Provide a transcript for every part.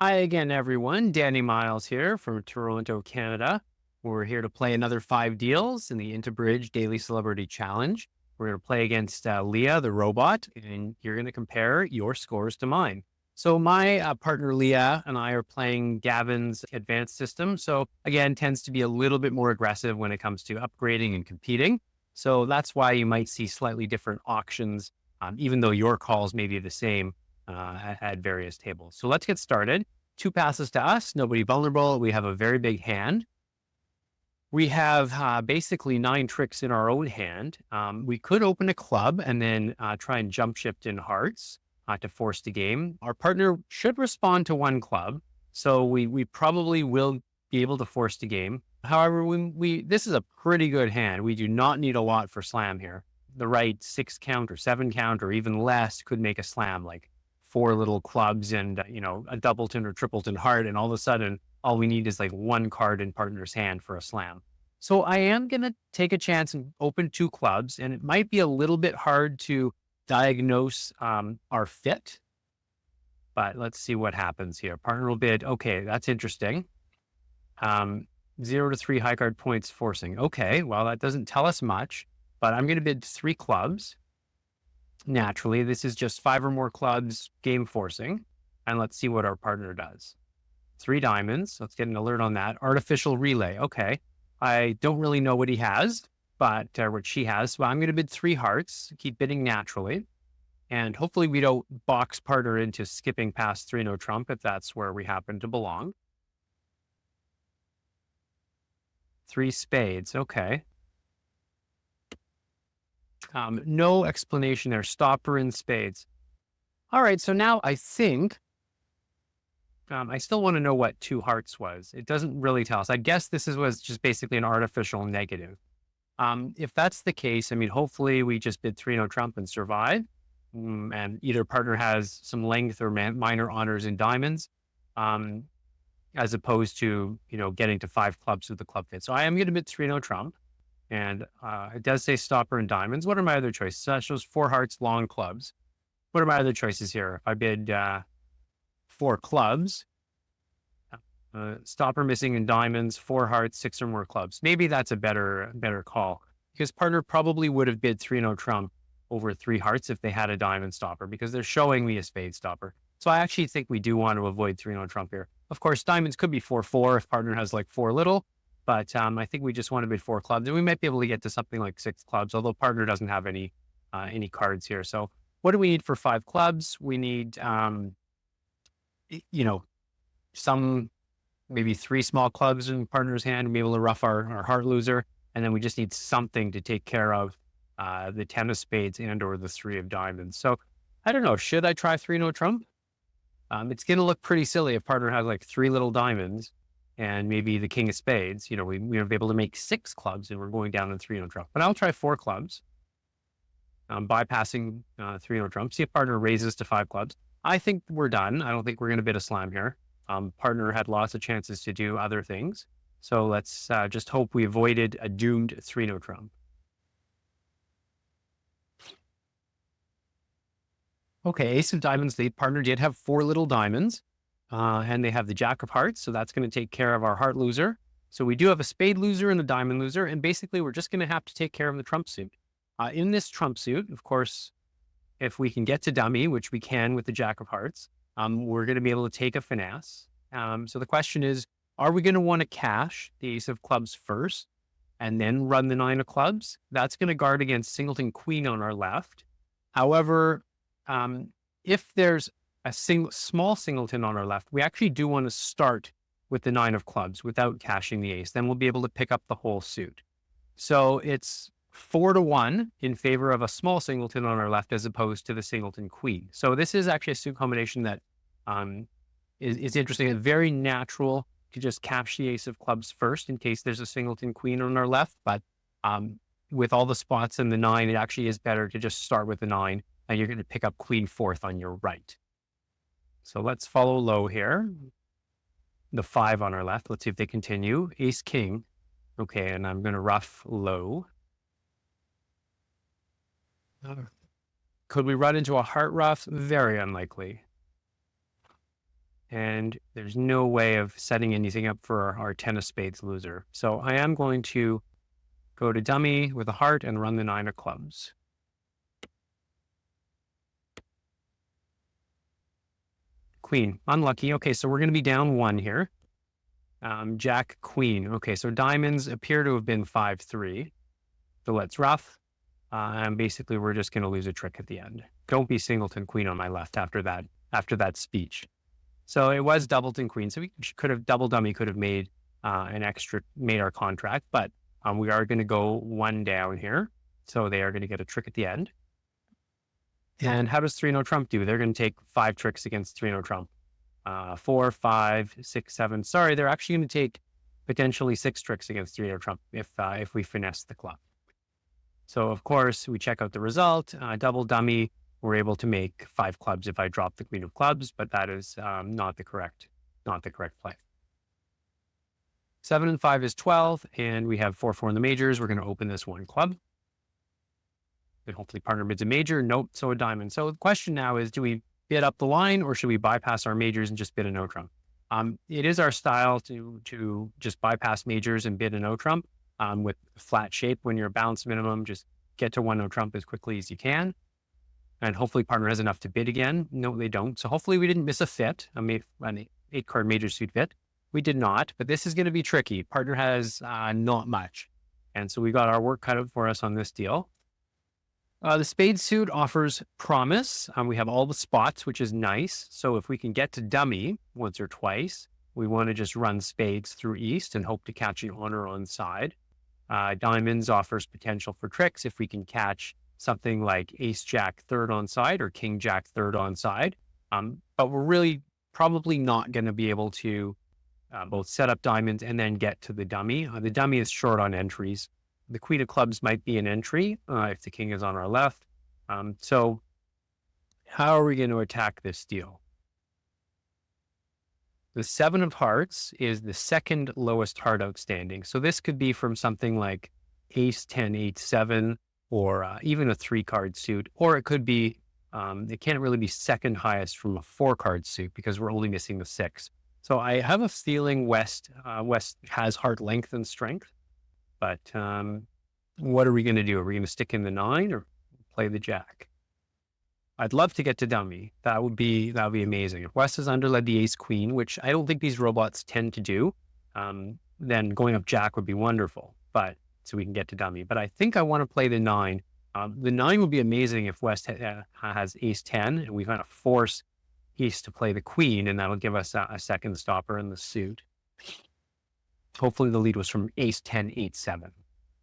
Hi again, everyone. Danny Miles here from Toronto, Canada. We're here to play another 5 deals in the IntoBridge Daily Celebrity Challenge. We're going to play against Leah, the robot, and you're going to compare your scores to mine. So my partner Leah and I are playing Gavin's advanced system. So again, tends to be a little bit more aggressive when it comes to upgrading and competing. So that's why you might see slightly different auctions, even though your calls may be the same at various tables. So let's get started. 2 passes to us, nobody vulnerable. We have a very big hand. We have basically 9 tricks in our own hand. We could open a club and then try and jump shift in hearts to force the game. Our partner should respond to 1 club, so we probably will be able to force the game. However, this is a pretty good hand. We do not need a lot for slam here. The right 6 count or 7 count or even less could make a slam, like 4 little clubs and a doubleton or tripleton heart, and all of a sudden all we need is like 1 card in partner's hand for a slam. So I am going to take a chance and open 2 clubs, and it might be a little bit hard to diagnose our fit, but let's see what happens here. Partner will bid. Okay, that's interesting. 0 to 3 high card points forcing. Okay, well, that doesn't tell us much, but I'm going to bid 3 clubs. Naturally, this is just 5 or more clubs game forcing, and let's see what our partner does. 3 diamonds. Let's get an alert on that. Artificial relay. Okay. I don't really know what he has, but what she has. Well, I'm going to bid 3 hearts, keep bidding naturally. And hopefully we don't box partner into skipping past 3 no trump if that's where we happen to belong. 3 spades. Okay. No explanation there. Stopper in spades. All right. So now I think I still want to know what 2 hearts was. It doesn't really tell us. I guess this was just basically an artificial negative. If that's the case, I mean, hopefully we just bid 3 no trump and survive. And either partner has some length or minor honors in diamonds, as opposed to, getting to 5 clubs with the club fit. So I am going to bid 3 no trump. And it does say stopper and diamonds. What are my other choices? That shows 4 hearts, long clubs. What are my other choices here? If I bid 4 clubs, stopper missing in diamonds, 4 hearts, 6 or more clubs. Maybe that's a better call, because partner probably would have bid 3 no trump over 3 hearts if they had a diamond stopper, because they're showing me a spade stopper. So I actually think we do want to avoid 3 no trump here. Of course, diamonds could be 4-4 if partner has like 4 little, but I think we just want to bid 4 clubs, and we might be able to get to something like 6 clubs, although partner doesn't have any cards here. So what do we need for 5 clubs? We need, some maybe 3 small clubs in partner's hand, and be able to rough our heart loser, and then we just need something to take care of the 10 of spades and or the 3 of diamonds. So I don't know. Should I try 3 no trump? It's going to look pretty silly if partner has like 3 little diamonds and maybe the king of spades. We would be able to make 6 clubs and we're going down to 3 no trump. But I'll try 4 clubs, bypassing 3 no trump. See if partner raises to 5 clubs. I think we're done. I don't think we're going to bid a slam here. Partner had lots of chances to do other things. So let's just hope we avoided a doomed 3 no trump. Okay, ace of diamonds. The partner did have 4 little diamonds, and they have the jack of hearts. So that's going to take care of our heart loser. So we do have a spade loser and a diamond loser. And basically, we're just going to have to take care of the trump suit. In this trump suit, of course, if we can get to dummy, which we can with the jack of hearts, we're going to be able to take a finesse. So the question is, are we going to want to cash the ace of clubs first and then run the 9 of clubs? That's going to guard against singleton queen on our left. However, if there's a small singleton on our left, we actually do want to start with the 9 of clubs without cashing the ace. Then we'll be able to pick up the whole suit. So it's 4-1 in favor of a small singleton on our left as opposed to the singleton queen. So this is actually a suit combination that is interesting and very natural to just cash the ace of clubs first in case there's a singleton queen on our left. But with all the spots in the 9, it actually is better to just start with the 9, and you're going to pick up queen 4th on your right. So let's follow low here. The 5 on our left. Let's see if they continue. Ace king. Okay, and I'm going to rough low. Could we run into a heart rough? Very unlikely. and there's no way of setting anything up for our 10 of spades loser. So I am going to go to dummy with a heart and run the 9 of clubs. Queen, unlucky. Okay, so we're going to be down 1 here. Jack, queen. Okay, so diamonds appear to have been 5-3. So let's rough. And basically, we're just going to lose a trick at the end. Don't be singleton queen on my left after that speech. So it was doubleton queen. So we could have double dummy could have made made our contract, but we are going to go 1 down here. So they are going to get a trick at the end. And how does 3-0 trump do? They're going to take 5 tricks against 3-0 trump. 4, 5, 6, 7. Sorry, they're actually going to take potentially 6 tricks against 3-0 trump if we finesse the club. So of course we check out the result. Double dummy, we're able to make 5 clubs if I drop the queen of clubs, but that is not the correct play. 7 and 5 is 12, and we have 4-4 in the majors. We're going to open this 1 club. And hopefully partner bids a major. Nope, so a diamond. So the question now is, do we bid up the line or should we bypass our majors and just bid a no trump? It is our style to just bypass majors and bid a no trump with flat shape. When you're a balance minimum, just get to 1 no trump as quickly as you can. And hopefully partner has enough to bid again. No, they don't. So hopefully we didn't miss a fit, an 8-card major suit fit. We did not, but this is going to be tricky. Partner has not much. And so we got our work cut out for us on this deal. The spade suit offers promise. We have all the spots, which is nice. So if we can get to dummy once or twice, we want to just run spades through east and hope to catch an honor on side. Diamonds offers potential for tricks if we can catch something like ace jack third on side or king jack third on side. But we're really probably not going to be able to both set up diamonds and then get to the dummy. The dummy is short on entries. The queen of clubs might be an entry if the king is on our left. So how are we going to attack this deal? The 7 of hearts is the second lowest heart outstanding. So this could be from something like ace 10, 8, 7, or even a 3-card suit. Or it could be, it can't really be second highest from a 4-card suit because we're only missing the 6. So I have a feeling West has heart length and strength. But what are we going to do? Are we going to stick in the 9 or play the jack? I'd love to get to dummy. That would be amazing. If West has underled the ace queen, which I don't think these robots tend to do, then going up jack would be wonderful. But so we can get to dummy. But I think I want to play the 9. The 9 would be amazing if West has ace 10, and we kind of force East to play the queen, and that'll give us a second stopper in the suit. Hopefully the lead was from ace 10, 8, 7.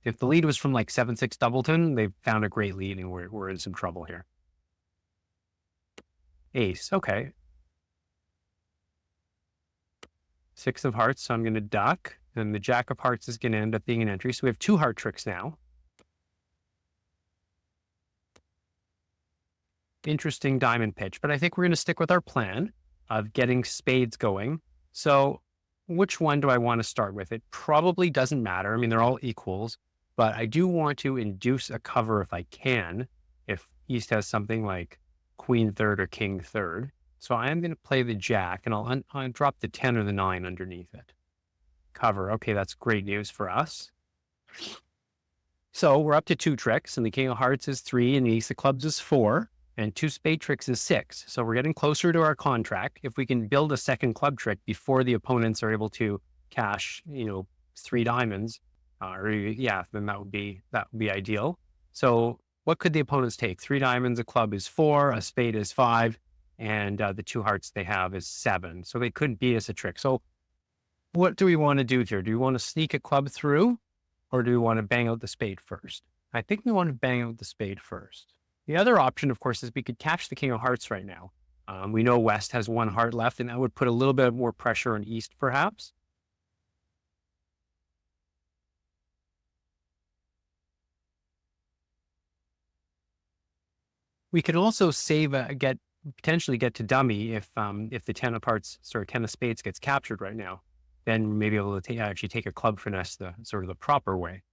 If the lead was from like 7-6 doubleton, they've found a great lead and we're in some trouble here. Ace, okay. 6 of hearts, so I'm going to duck. And the jack of hearts is going to end up being an entry. So we have 2 heart tricks now. Interesting diamond pitch, but I think we're going to stick with our plan of getting spades going. So which one do I want to start with? It probably doesn't matter. I mean, they're all equals, but I do want to induce a cover if I can, if East has something like queen third or king third. So I am going to play the jack, and I'll drop the 10 or the 9 underneath it. Cover. Okay, that's great news for us. So we're up to 2 tricks, and the king of hearts is 3, and the ace of clubs is 4. And 2 spade tricks is 6. So we're getting closer to our contract. If we can build a second club trick before the opponents are able to cash, 3 diamonds, then that would be ideal. So what could the opponents take? 3 diamonds, a club is 4, a spade is 5, and the 2 hearts they have is 7. So they could beat us a trick. So what do we want to do here? Do we want to sneak a club through, or do we want to bang out the spade first? I think we want to bang out the spade first. The other option, of course, is we could catch the king of hearts right now. We know West has 1 heart left, and that would put a little bit more pressure on East, perhaps. We could also save potentially get to dummy if the 10 of hearts, 10 of spades gets captured right now. Then we may be able to actually take a club finesse the proper way.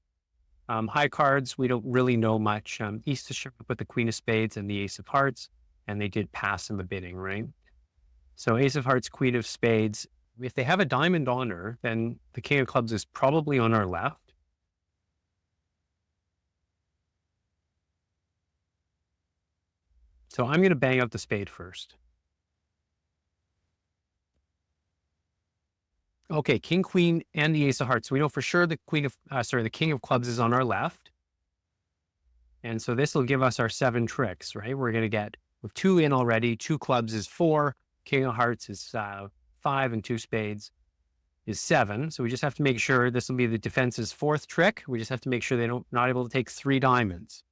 High cards, we don't really know much. East is sure with the queen of spades and the ace of hearts, and they did pass in the bidding, right? So ace of hearts, queen of spades. If they have a diamond on her, then the king of clubs is probably on our left. So I'm going to bang out the spade first. Okay, king, queen, and the ace of hearts. So we know for sure the the king of clubs is on our left. And so this will give us our 7 tricks, right? We're going to get with 2 in already. 2 clubs is 4. King of hearts is 5, and 2 spades is 7. So we just have to make sure this will be the defense's 4th trick. We just have to make sure they're not able to take 3 diamonds.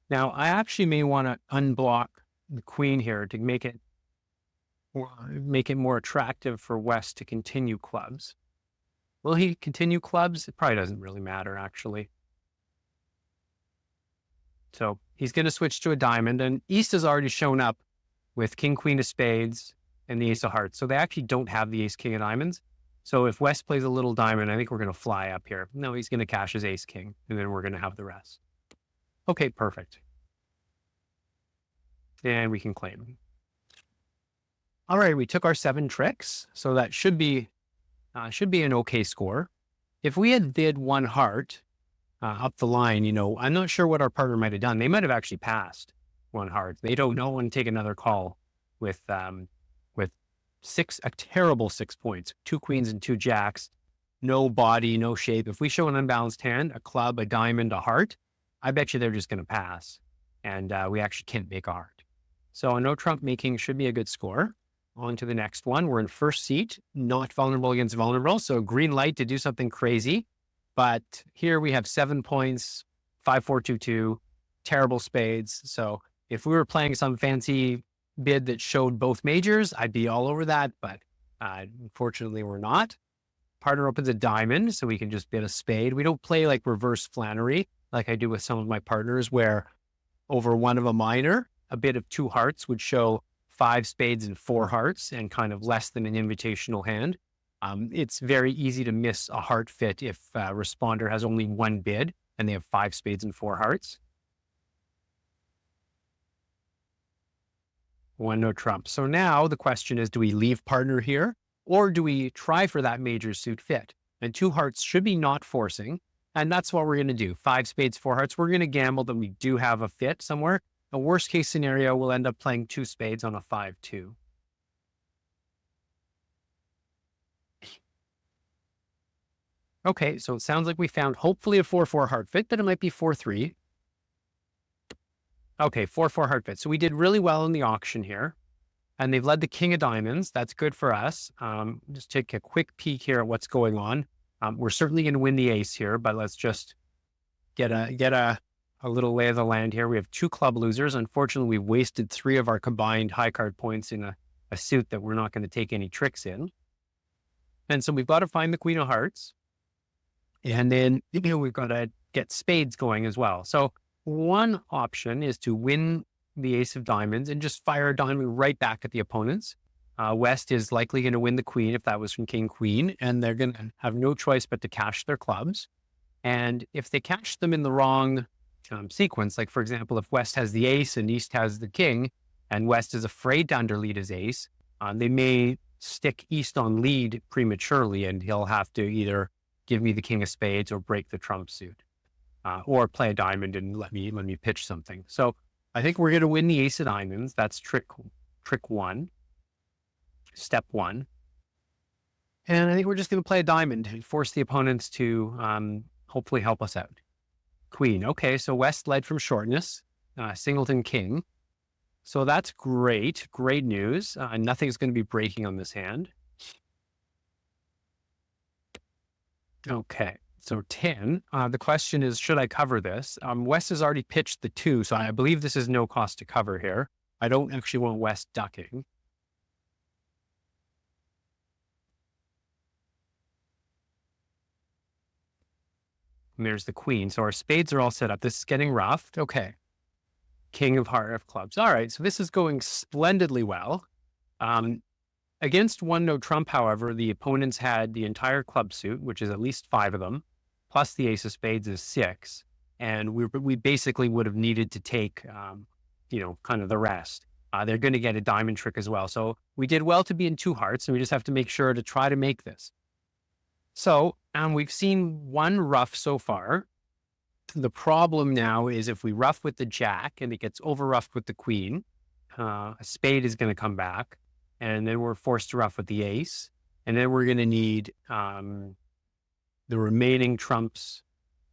Now, I actually may want to unblock the queen here to make it more attractive for West to continue clubs. Will he continue clubs? It probably doesn't really matter, actually. So he's going to switch to a diamond, and East has already shown up with king, queen of spades and the ace of hearts. So they actually don't have the ace, king of diamonds. So if West plays a little diamond, I think we're going to fly up here. No, he's going to cash his ace, king, and then we're going to have the rest. Okay, perfect. And we can claim. All right, we took our 7 tricks. So that should be an okay score. If we had did 1 heart up the line, I'm not sure what our partner might have done. They might have actually passed 1 heart. They don't know and take another call with a terrible 6 points, 2 queens and 2 jacks, no body, no shape. If we show an unbalanced hand, a club, a diamond, a heart, I bet you they're just going to pass. And we actually can't make a heart. So a no trump making should be a good score. On to the next one. We're in first seat, not vulnerable against vulnerable. So green light to do something crazy. But here we have 7 points, 5, 4, 2, 2, terrible spades. So if we were playing some fancy bid that showed both majors, I'd be all over that. But unfortunately, we're not. Partner opens a diamond, so we can just bid a spade. We don't play like reverse Flannery, like I do with some of my partners, where over one of a minor, a bid of 2 hearts would show 5 spades and 4 hearts and kind of less than an invitational hand. It's very easy to miss a heart fit if responder has only 1 bid and they have 5 spades and 4 hearts. 1 no trump. So now the question is, do we leave partner here or do we try for that major suit fit? And 2 hearts should be not forcing. And that's what we're going to do. 5 spades, 4 hearts. We're going to gamble that we do have a fit somewhere. A worst case scenario, we'll end up playing 2 spades on a 5-2. Okay, so it sounds like we found hopefully a 4-4 heart fit, but it might be 4-3. Okay, 4-4 heart fit. So we did really well in the auction here. And they've led the king of diamonds. That's good for us. Just take a quick peek here at what's going on. We're certainly going to win the ace here, but let's just get a little lay of the land here. We have 2 club losers. Unfortunately, we've wasted 3 of our combined high card points in a suit that we're not going to take any tricks in. And so we've got to find the queen of hearts. And then, we've got to get spades going as well. So one option is to win the ace of diamonds and just fire a diamond right back at the opponents. West is likely going to win the queen if that was from king queen, and they're going to have no choice but to cash their clubs. And if they cash them in the wrong sequence, like for example, if West has the ace and East has the king, and West is afraid to underlead his ace, they may stick East on lead prematurely, and he'll have to either give me the king of spades or break the trump suit, or play a diamond and let me pitch something. So I think we're going to win the ace of diamonds. That's trick 1, step 1. And I think we're just going to play a diamond and force the opponents to hopefully help us out. Queen. Okay, so West led from shortness, singleton king. So that's great. Great news. Nothing's going to be breaking on this hand. Okay, so 10. The question is, should I cover this? West has already pitched the 2, so I believe this is no cost to cover here. I don't actually want West ducking. And there's the queen. So our spades are all set up. This is getting rough. Okay. King of clubs. All right, so this is going splendidly well. Against 1 no trump, however, the opponents had the entire club suit, which is at least 5 of them, plus the ace of spades is 6. And we basically would have needed to take, kind of the rest. they're going to get a diamond trick as well. So we did well to be in 2 hearts, and we just have to make sure to try to make this. So we've seen 1 ruff so far. The problem now is if we ruff with the jack and it gets over ruffed with the queen, a spade is going to come back, and then we're forced to ruff with the ace. And then we're going to need the remaining trumps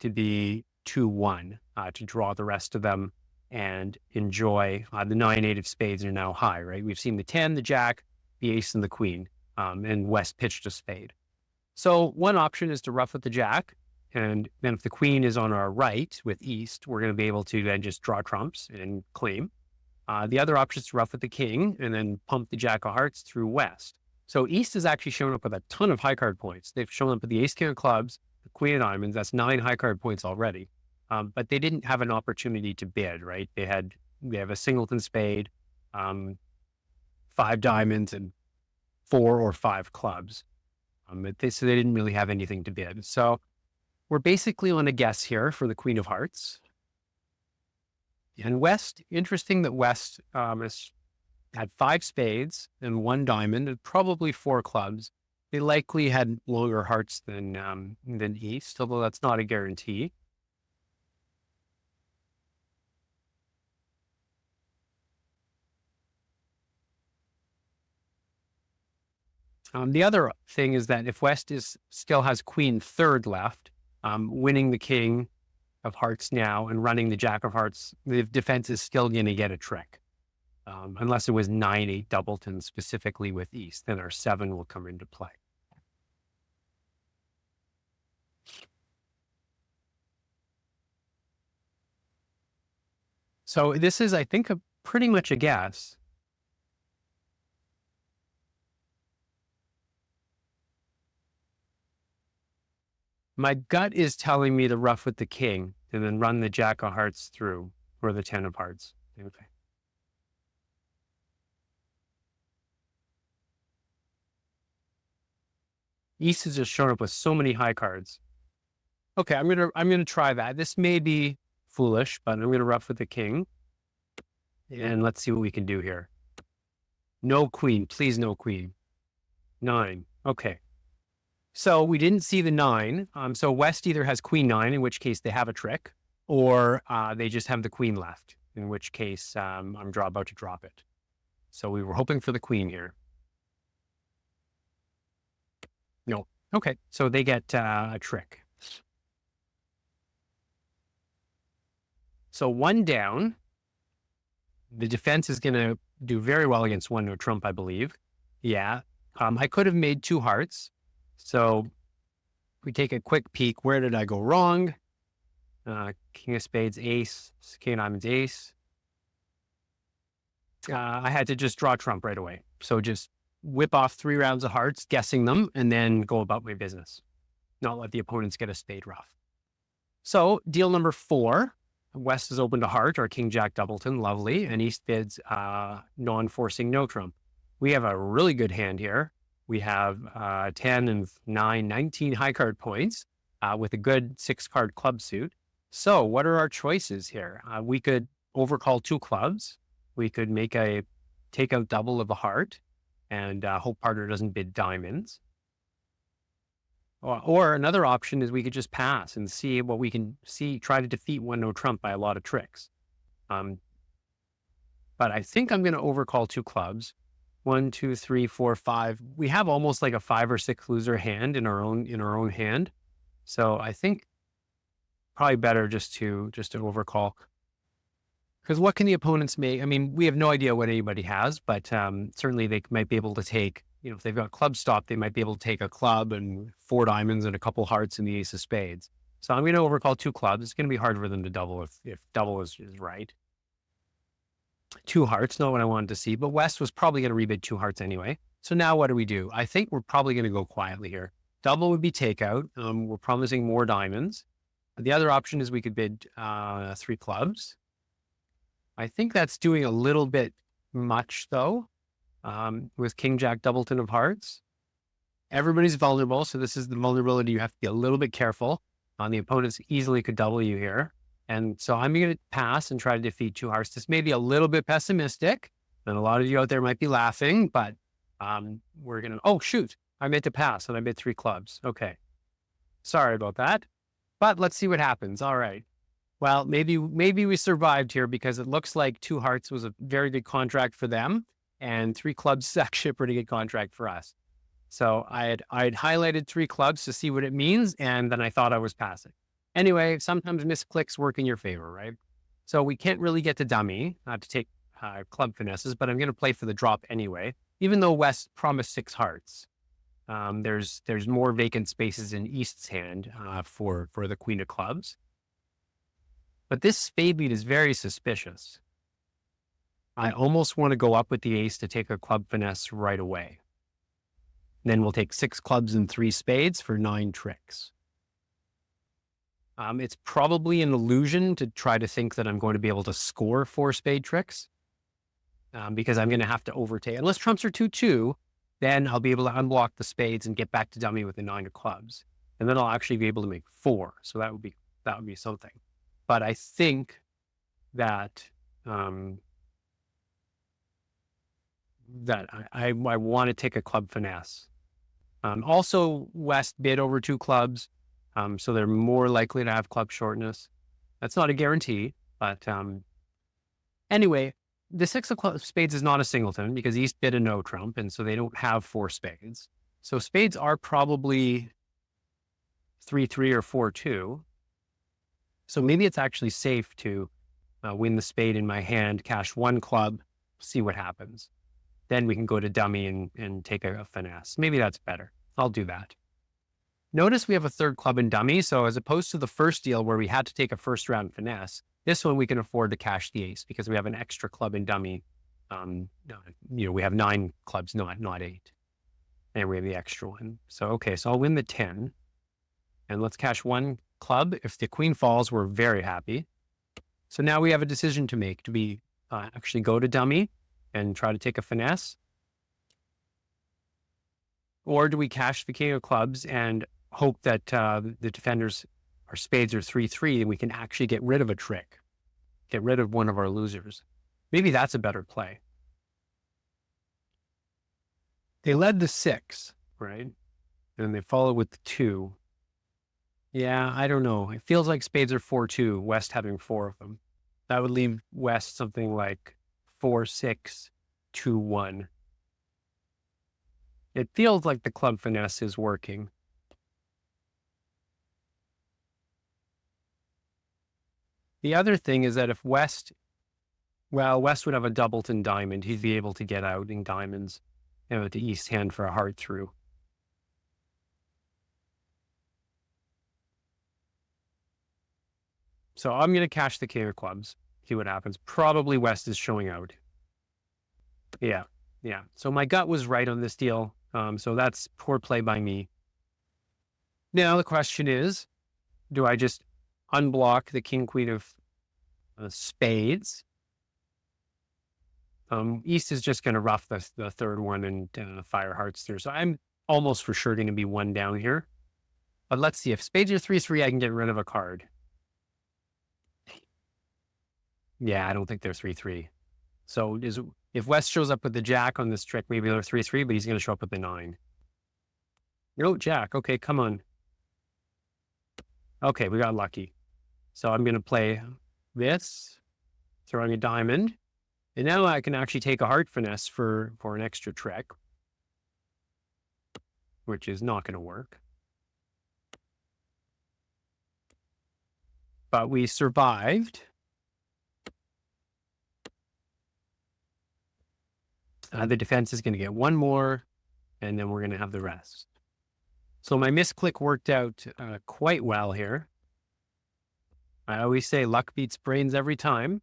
to be 2-1 to draw the rest of them and enjoy. The 9-8 of spades are now high, right? We've seen the 10, the jack, the ace, and the queen, and West pitched a spade. So one option is to ruff with the jack. And then if the queen is on our right with East, we're going to be able to then just draw trumps and claim. The other option is to ruff with the king and then pump the jack of hearts through West. So East has actually shown up with a ton of high card points. They've shown up with the ace, king of clubs, the queen of diamonds. That's 9 high card points already. But they didn't have an opportunity to bid, right? They have a singleton spade, 5 diamonds, and 4 or 5 clubs. So they didn't really have anything to bid. So we're basically on a guess here for the queen of hearts. And West, interesting that West had 5 spades and 1 diamond and probably 4 clubs. They likely had longer hearts than East, although that's not a guarantee. The other thing is that if West still has queen third left, winning the king of hearts now and running the jack of hearts, the defense is still going to get a trick. Unless it was 9-8 doubleton specifically with East, then our 7 will come into play. So this is, I think, pretty much a guess. My gut is telling me to ruff with the king and then run the jack of hearts through, or the 10 of hearts. Okay. East has just shown up with so many high cards. Okay, I'm gonna try that. This may be foolish, but I'm gonna ruff with the king. And let's see what we can do here. No queen, please no queen. 9. Okay. So we didn't see the 9. So West either has queen 9, in which case they have a trick, or they just have the queen left, in which case I'm about to drop it. So we were hoping for the queen here. No. Okay. So they get a trick. So 1 down. The defense is going to do very well against 1 no trump, I believe. Yeah. I could have made 2 hearts. So we take a quick peek. Where did I go wrong? King of spades, ace, king of diamonds, ace. I had to just draw trump right away. So just whip off 3 rounds of hearts, guessing them, and then go about my business. Not let the opponents get a spade ruff. So deal number 4. West is open to heart, our king jack doubleton, lovely. And East bids non-forcing no trump. We have a really good hand here. We have 10 and 9, 19 high card points with a good 6 card club suit. So what are our choices here? We could overcall 2 clubs. We could make a takeout double of a heart and hope partner doesn't bid diamonds. Or another option is we could just pass and see what we can see, try to defeat 1 no trump by a lot of tricks. But I think I'm going to overcall 2 clubs. 1, 2, 3, 4, 5. We have almost like a 5 or 6 loser hand in our own hand. So I think probably better just to overcall. Because what can the opponents make? I mean, we have no idea what anybody has, but certainly they might be able to take, if they've got club stop, they might be able to take a club and 4 diamonds and a couple hearts and the ace of spades. So I'm going to overcall 2 clubs. It's going to be hard for them to double if double is right. 2 hearts, not what I wanted to see, but West was probably going to rebid 2 hearts anyway. So now what do? I think we're probably going to go quietly here. Double would be takeout. We're promising more diamonds. The other option is we could bid 3 clubs. I think that's doing a little bit much though, with king jack doubleton of hearts. Everybody's vulnerable, so this is the vulnerability. You have to be a little bit careful. The opponents easily could double you here. And so I'm going to pass and try to defeat 2 hearts. This may be a little bit pessimistic, And a lot of you out there might be laughing, but we're going to, oh, shoot, I meant to pass and I made 3 clubs. Okay. Sorry about that, but let's see what happens. All right. Well, maybe we survived here because it looks like 2 hearts was a very good contract for them, and 3 clubs is actually a pretty good contract for us. So I'd highlighted 3 clubs to see what it means, and then I thought I was passing. Anyway, sometimes misclicks work in your favor, right? So we can't really get to dummy. I have to take club finesses, but I'm going to play for the drop anyway, even though West promised 6 hearts. There's more vacant spaces in East's hand for the queen of clubs. But this spade lead is very suspicious. I almost want to go up with the ace to take a club finesse right away. Then we'll take 6 clubs and 3 spades for 9 tricks. It's probably an illusion to try to think that I'm going to be able to score 4 spade tricks because I'm going to have to overtake. Unless trumps are 2-2, then I'll be able to unblock the spades and get back to dummy with the 9 of clubs. And then I'll actually be able to make 4. So that would be something. But I think that I want to take a club finesse. Also, West bid over 2 clubs, so they're more likely to have club shortness. That's not a guarantee, but anyway, the 6 of spades is not a singleton because East bid a no trump, and so they don't have 4 spades. So spades are probably 3-3 or 4-2. So maybe it's actually safe to win the spade in my hand, cash 1 club, see what happens. Then we can go to dummy and take a finesse. Maybe that's better. I'll do that. Notice we have a 3rd club in dummy. So as opposed to the first deal where we had to take a first round finesse, this one we can afford to cash the ace because we have an extra club in dummy. We have 9 clubs, not 8. And we have the extra one. So, okay, so I'll win the 10. And let's cash 1 club. If the queen falls, we're very happy. So now we have a decision to make. Do we actually go to dummy and try to take a finesse? Or do we cash the king of clubs and hope that the defenders, our spades are 3-3 and we can actually get rid of a trick, get rid of one of our losers? Maybe that's a better play. They led the 6, right? And they followed with the 2. Yeah, I don't know. It feels like spades are 4-2, West having 4 of them. That would leave West something like 4-6-2-1. It feels like the club finesse is working. The other thing is that if West would have a doubleton diamond. He'd be able to get out in diamonds, to East hand for a heart through. So I'm going to cash the king of clubs, see what happens. Probably West is showing out. Yeah. So my gut was right on this deal. So that's poor play by me. Now the question is, do I just unblock the king, queen of spades? East is just going to rough the 3rd one and fire hearts through. So I'm almost for sure going to be 1 down here. But let's see. If spades are 3-3, I can get rid of a card. Yeah, I don't think they're 3-3. So if West shows up with the jack on this trick, maybe they're 3-3, but he's going to show up with the 9. No, jack. Okay, come on. Okay, we got lucky. So I'm going to play this, throwing a diamond. And now I can actually take a heart finesse for an extra trick, which is not going to work. But we survived. The defense is going to get 1 more, and then we're going to have the rest. So my misclick worked out quite well here. I always say luck beats brains every time.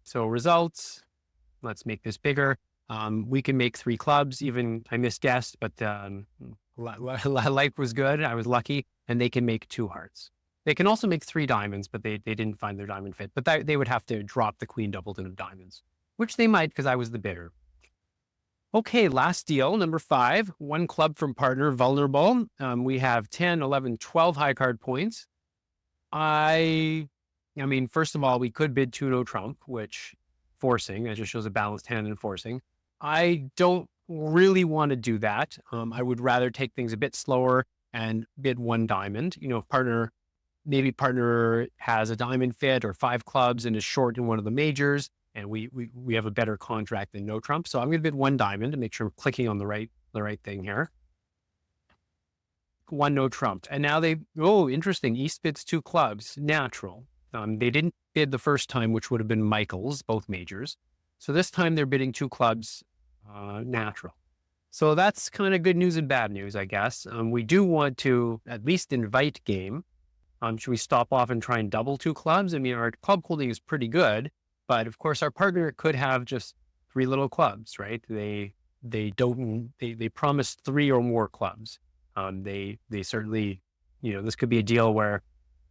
So results, let's make this bigger. We can make 3 clubs, even I misguessed, but life was good. I was lucky, and they can make 2 hearts. They can also make 3 diamonds, but they didn't find their diamond fit. But they would have to drop the queen doubleton of diamonds, which they might because I was the bidder. Okay, last deal, number 5, 1 club from partner, vulnerable. We have 10, 11, 12 high card points. I I mean, first of all, we could bid 2 no trump, which forcing, that just shows a balanced hand in forcing. I don't really want to do that. I would rather take things a bit slower and bid 1 diamond. You know, if maybe partner has a diamond fit or 5 clubs and is short in one of the majors, and we have a better contract than no trump. So I'm going to bid 1 diamond to make sure I'm clicking on the right thing here. 1 no trump. And now interesting. East bids 2 clubs, natural. They didn't bid the first time, which would have been Michael's, both majors. So this time they're bidding 2 clubs, natural. So that's kind of good news and bad news, I guess. We do want to at least invite game. Should we stop off and try and double 2 clubs? I mean, our club holding is pretty good, but of course our partner could have just 3 little clubs, right? They promised 3 or more clubs. They certainly, this could be a deal where,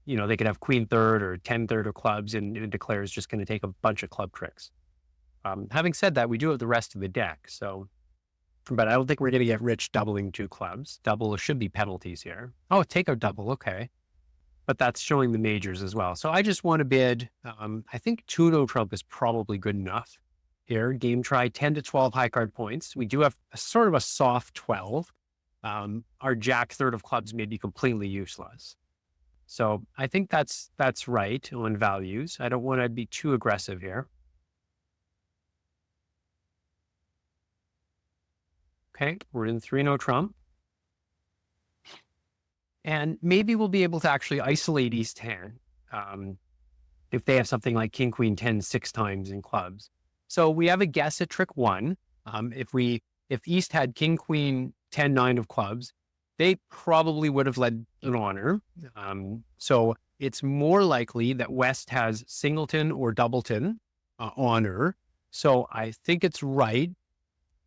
they could have queen third or 10 third of clubs and it declares just going to take a bunch of club tricks. Having said that, we do have the rest of the deck. So, but I don't think we're going to get rich doubling 2 clubs. Double should be penalties here. Oh, take a double. Okay. But that's showing the majors as well. So I just want to bid, I think 2 no trump is probably good enough here. Game try 10 to 12 high card points. We do have sort of a soft 12. Our jack third of clubs may be completely useless. So I think that's right on values. I don't want to be too aggressive here. Okay, we're in 3 no trump. And maybe we'll be able to actually isolate East hand if they have something like king, queen, 10, 6 times in clubs. So we have a guess at trick 1. If East had king, queen, 10, 9 of clubs, they probably would have led an honor. So it's more likely that West has singleton or doubleton honor. So I think it's right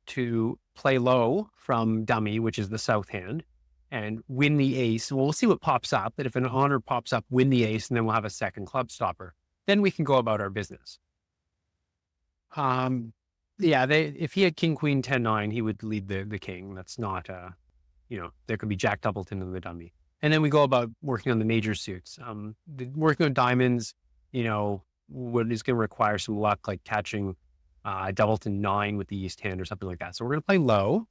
to play low from dummy, which is the south hand, and win the ace. Well, we'll see what pops up. But if an honor pops up, win the ace, and then we'll have a second club stopper. Then we can go about our business. If he had king, queen, 10, 9, he would lead the king. That's not, there could be jack doubleton in the dummy. And then we go about working on the major suits. Working on diamonds, what is going to require some luck, like catching doubleton 9 with the East hand or something like that. So we're going to play low.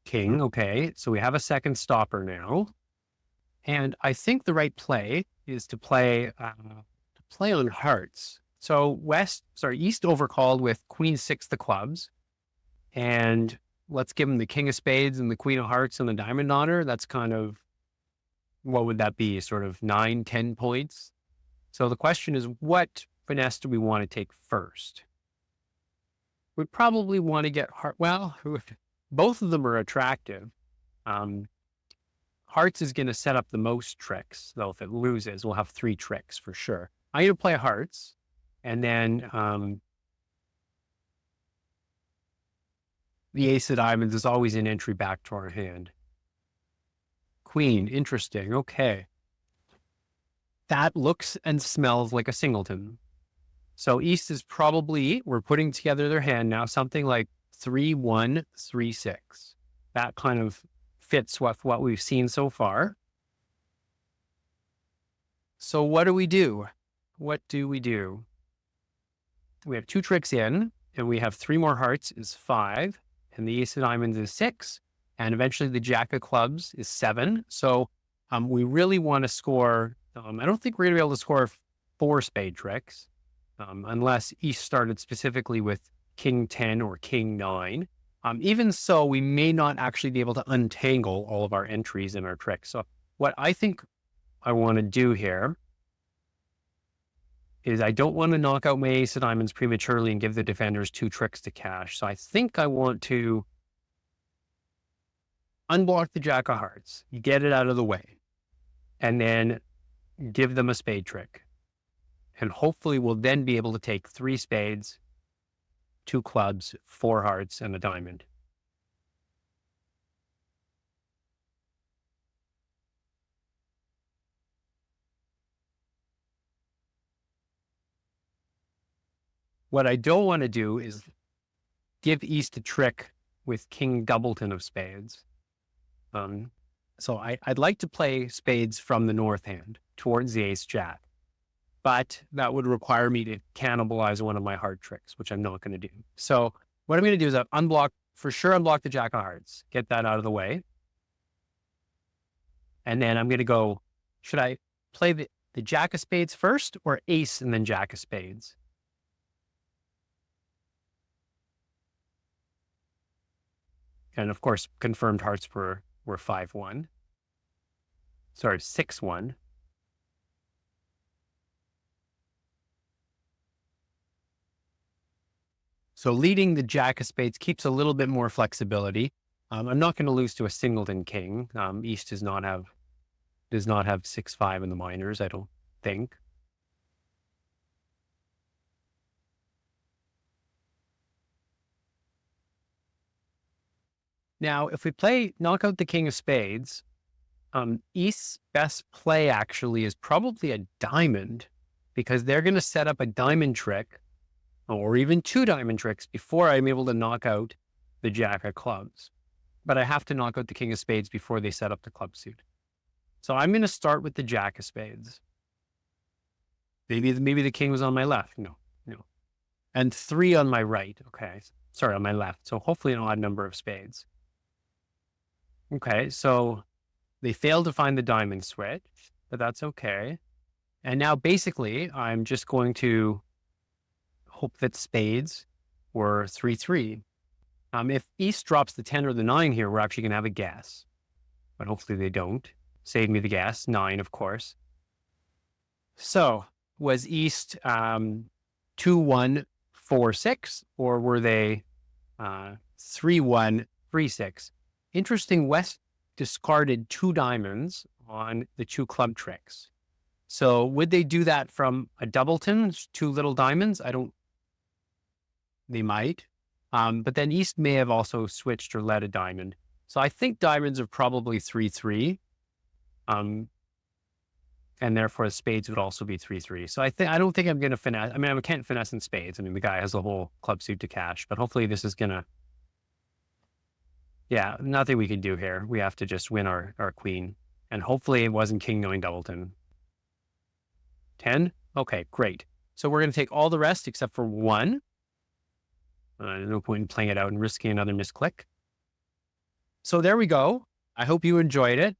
King, okay. So we have a second stopper now. And I think the right play is to play on hearts. So East overcalled with queen 6 the clubs. And let's give him the king of spades and the queen of hearts and the diamond honor. That's kind of, what would that be? Sort of 9, 10 points. So the question is, what finesse do we want to take first? We probably want to get both of them are attractive. Hearts is going to set up the most tricks, though. If it loses, we'll have 3 tricks for sure. I'm going to play hearts, and then the ace of diamonds is always an entry back to our hand. Queen, interesting. Okay. That looks and smells like a singleton. So East is we're putting together their hand now, something like 3-1, 3-6. That kind of fits with what we've seen so far. So what do we do? What do we do? We have 2 tricks in, and we have 3 more hearts is 5, and the ace of diamonds is 6, and eventually the jack of clubs is 7. So we really want to score. I don't think we're going to be able to score 4 spade tricks unless East started specifically with king 10 or king 9. Even so, we may not actually be able to untangle all of our entries in our tricks. So what I think I want to do here is I don't want to knock out my ace of diamonds prematurely and give the defenders 2 tricks to cash. So I think I want to unblock the jack of hearts, get it out of the way, and then give them a spade trick. And hopefully we'll then be able to take 3 spades, 2 clubs, 4 hearts, and a diamond. What I don't want to do is give East a trick with king doubleton of spades. So I'd like to play spades from the north hand towards the ace jack. but that would require me to cannibalize one of my heart tricks, which I'm not going to do. So what I'm going to do is unblock the jack of hearts, get that out of the way. And then I'm going to go, should I play the jack of spades first or ace and then jack of spades? And of course, confirmed hearts were 5-1. Sorry, 6-1. So leading the jack of spades keeps a little bit more flexibility. I'm not going to lose to a singleton king. East does not have 6-5 in the minors, I don't think. Now, if we knock out the king of spades, East's best play actually is probably a diamond, because they're going to set up a diamond trick or even 2 diamond tricks before I'm able to knock out the jack of clubs. But I have to knock out the king of spades before they set up the club suit. So I'm going to start with the jack of spades. Maybe the king was on my left. No. And 3 on my right. Okay. Sorry, on my left. So hopefully an odd number of spades. Okay. So they failed to find the diamond switch, but that's okay. And now basically I'm just going to hope that spades were 3-3. If East drops the 10 or the 9 here, we're actually going to have a guess, but hopefully they don't. Save me the guess. 9, of course. So was East 2-1, 4-6, or were they 3-1, 3-6? Interesting, West discarded 2 diamonds on the 2 club tricks. So would they do that from a doubleton, 2 little diamonds? They might. But then East may have also switched or led a diamond. So I think diamonds are probably 3-3. And therefore spades would also be 3-3. So I don't think I'm going to finesse. I mean, I can't finesse in spades. I mean, the guy has a whole club suit to cash, but hopefully this is going to, yeah, nothing we can do here. We have to just win our queen. And hopefully it wasn't king knowing doubleton. 10? Okay, great. So we're going to take all the rest except for 1. There's no point in playing it out and risking another misclick. So there we go. I hope you enjoyed it.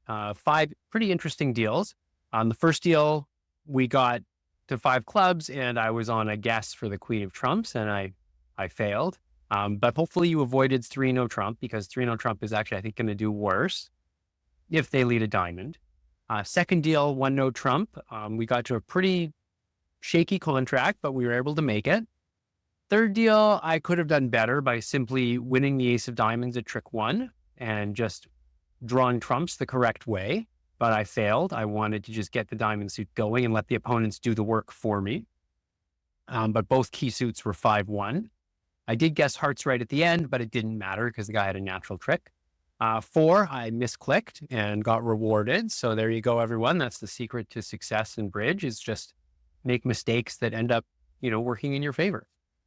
5 pretty interesting deals. On the first deal, we got to 5 clubs and I was on a guess for the queen of trumps and I failed. But hopefully you avoided 3 no trump, because 3 no trump is actually, I think, going to do worse if they lead a diamond. Second deal, 1 no trump. We got to a pretty shaky contract, but we were able to make it. Third deal, I could have done better by simply winning the ace of diamonds at trick 1 and just drawing trumps the correct way, but I failed. I wanted to just get the diamond suit going and let the opponents do the work for me. But both key suits were 5-1. I did guess hearts right at the end, but it didn't matter because the guy had a natural trick. 4, I misclicked and got rewarded. So there you go, everyone. That's the secret to success in bridge, is just make mistakes that end up, working in your favor.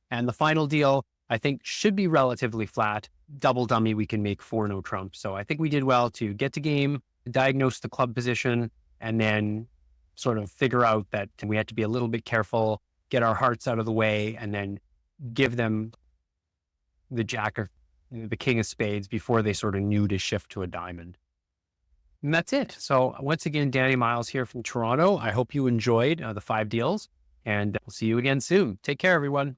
And the final deal, I think, should be relatively flat. Double dummy, we can make 4 no trump. So I think we did well to get to game, diagnose the club position, and then sort of figure out that we had to be a little bit careful, get our hearts out of the way, and then give them the jack or the king of spades before they sort of knew to shift to a diamond. And that's it. So once again, Danny Miles here from Toronto. I hope you enjoyed the 5 deals, and we'll see you again soon. Take care, everyone.